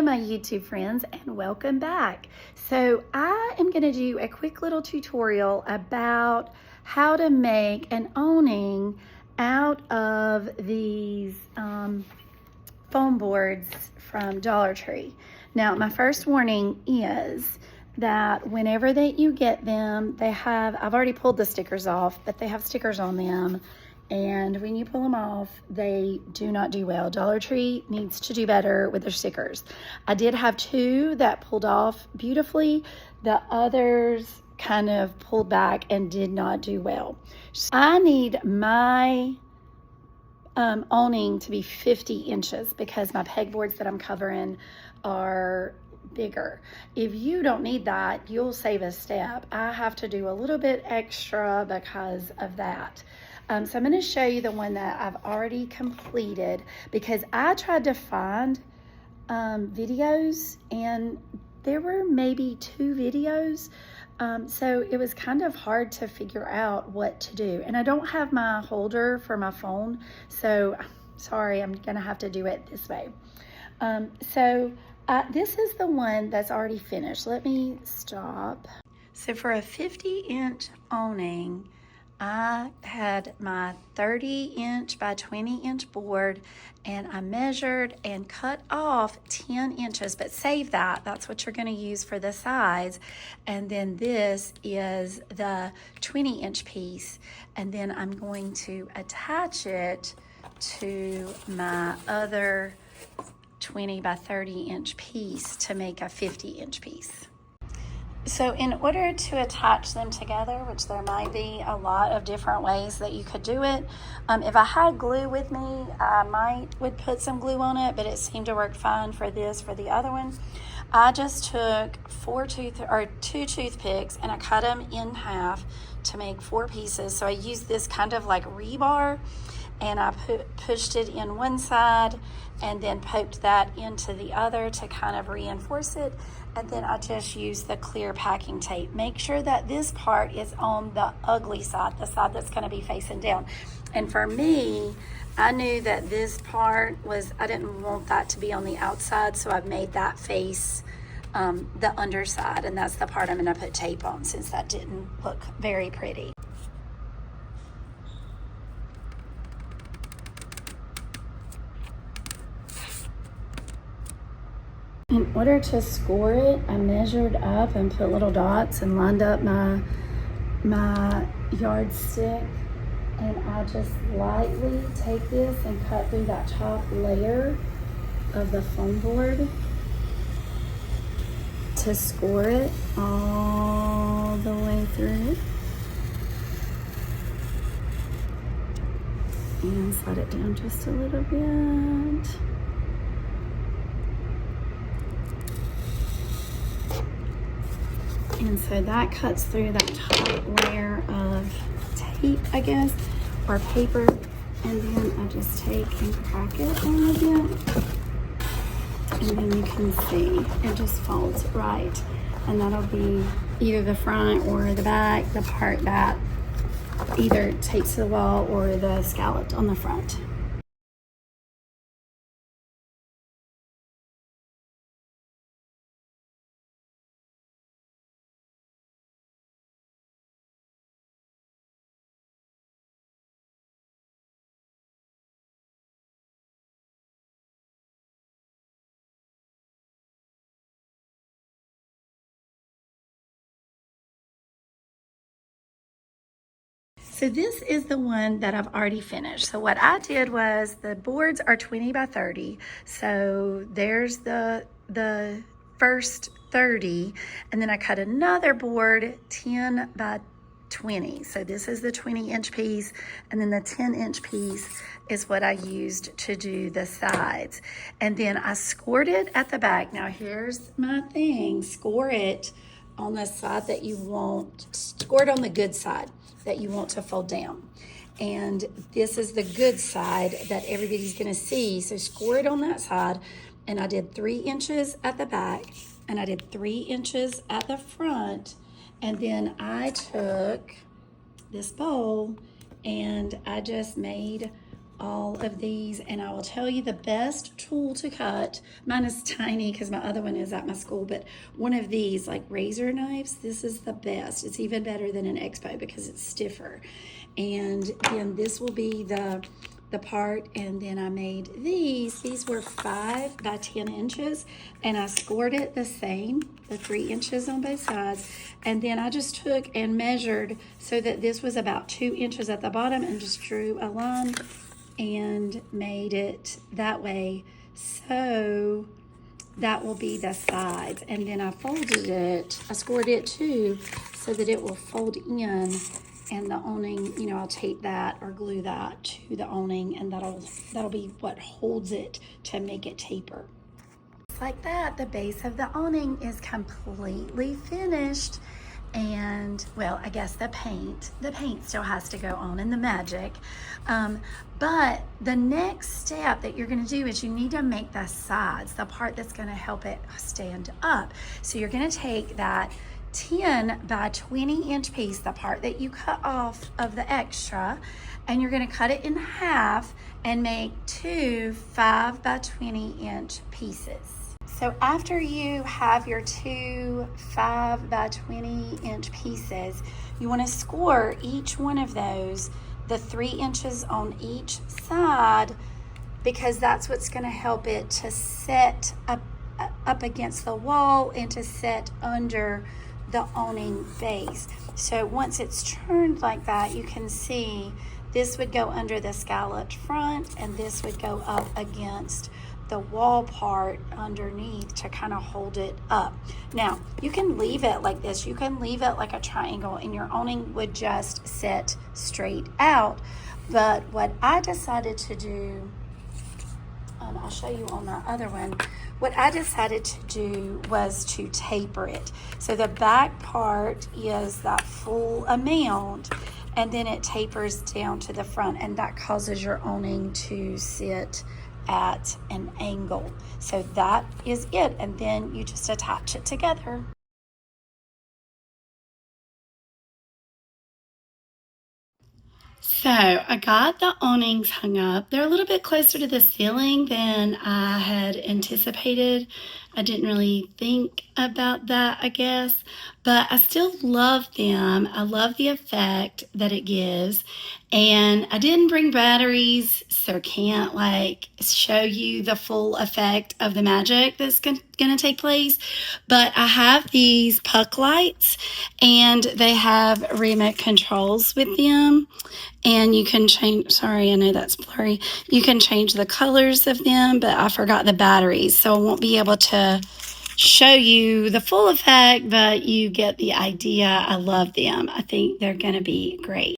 my YouTube friends, and welcome back. So I am going to do a quick little tutorial about how to make an awning out of these foam boards from Dollar Tree. Now, my first warning is that whenever you get them, I've already pulled the stickers off, but they have stickers on them. And when you pull them off, they do not do well. Dollar Tree needs to do better with their stickers. I did have two that pulled off beautifully. The others kind of pulled back and did not do well. I need my awning to be 50 inches because my pegboards that I'm covering are bigger. If you don't need that, you'll save a step. I have to do a little bit extra because of that. So I'm going to show you the one that I've already completed because I tried to find videos and there were maybe 2 videos. So it was kind of hard to figure out what to do. And I don't have my holder for my phone. So sorry, I'm going to have to do it this way. This is the one that's already finished. Let me stop. So for a 50-inch awning, I had my 30-inch by 20-inch board, and I measured and cut off 10 inches, but save that. That's what you're going to use for the sides. And then this is the 20-inch piece, and then I'm going to attach it to my other 20 by 30-inch piece to make a 50-inch piece. So in order to attach them together, which there might be a lot of different ways that you could do it, if I had glue with me, I would put some glue on it, but it seemed to work fine for the other one. I just took 2 toothpicks and I cut them in half to make 4 pieces. So I used this kind of like rebar, and I pushed it in one side and then poked that into the other to kind of reinforce it. And then I just used the clear packing tape. Make sure that this part is on the ugly side, the side that's going to be facing down. And for me, I knew that this part I didn't want that to be on the outside, so I made that face the underside, and that's the part I'm going to put tape on since that didn't look very pretty. In order to score it, I measured up and put little dots and lined up my yardstick, and I just lightly take this and cut through that top layer of the foam board to score it all the way through. And slide it down just a little bit. And so that cuts through that top layer of tape, I guess, or paper. And then I just take and crack it a little bit. And then you can see it just folds right. And that'll be either the front or the back, the part that either tapes to the wall or the scalloped on the front. So this is the one that I've already finished. So what I did was the boards are 20 by 30. So there's the first 30, and then I cut another board 10 by 20. So this is the 20-inch piece, and then the 10-inch piece is what I used to do the sides. And then I scored it at the back. Now here's my thing, score it on the side that you want, score it on the good side that you want to fold down. And this is the good side that everybody's gonna see. So score it on that side. And I did 3 inches at the back, and I did 3 inches at the front. And then I took this bowl and I just made all of these, and I will tell you the best tool to cut. Mine is tiny because my other one is at my school, but one of these, like razor knives, this is the best. It's even better than an Expo because it's stiffer. And then this will be the part, and then I made these were 5 by 10 inches, and I scored it the same, the 3 inches on both sides, and then I just took and measured so that this was about 2 inches at the bottom, and just drew a line and made it that way. So that will be the sides, and then I folded it, I scored it too, so that it will fold in. And the awning, you know, I'll tape that or glue that to the awning, and that'll be what holds it to make it taper. Just like that, the base of the awning is completely finished. And well, I guess the paint still has to go on, and the magic. But the next step that you're going to do is you need to make the sides, the part that's going to help it stand up. So you're going to take that 10 by 20 inch piece, the part that you cut off of the extra, and you're going to cut it in half and make 2 5 by 20 inch pieces. So after you have your 2 5 by 20 inch pieces, you want to score each one of those the 3 inches on each side, because that's what's going to help it to set up against the wall and to set under the awning base. So once it's turned like that, you can see this would go under the scalloped front, and this would go up against the wall part underneath to kind of hold it up. Now, you can leave it like this. You can leave it like a triangle, and your awning would just sit straight out. But what I decided to do, and I'll show you on the other one, what I decided to do was to taper it. So the back part is that full amount, and then it tapers down to the front, and that causes your awning to sit at an angle. So that is it, and then you just attach it together. So I got the awnings hung up. They're a little bit closer to the ceiling than I had anticipated. I didn't really think about that, I guess, but I still love them. I love the effect that it gives. And I didn't bring batteries, so can't like show you the full effect of the magic that's gonna take place. But I have these puck lights, and they have remote controls with them. And you can change, sorry, I know that's blurry. You can change the colors of them, but I forgot the batteries, so I won't be able to show you the full effect, but you get the idea. I love them. I think they're going to be great.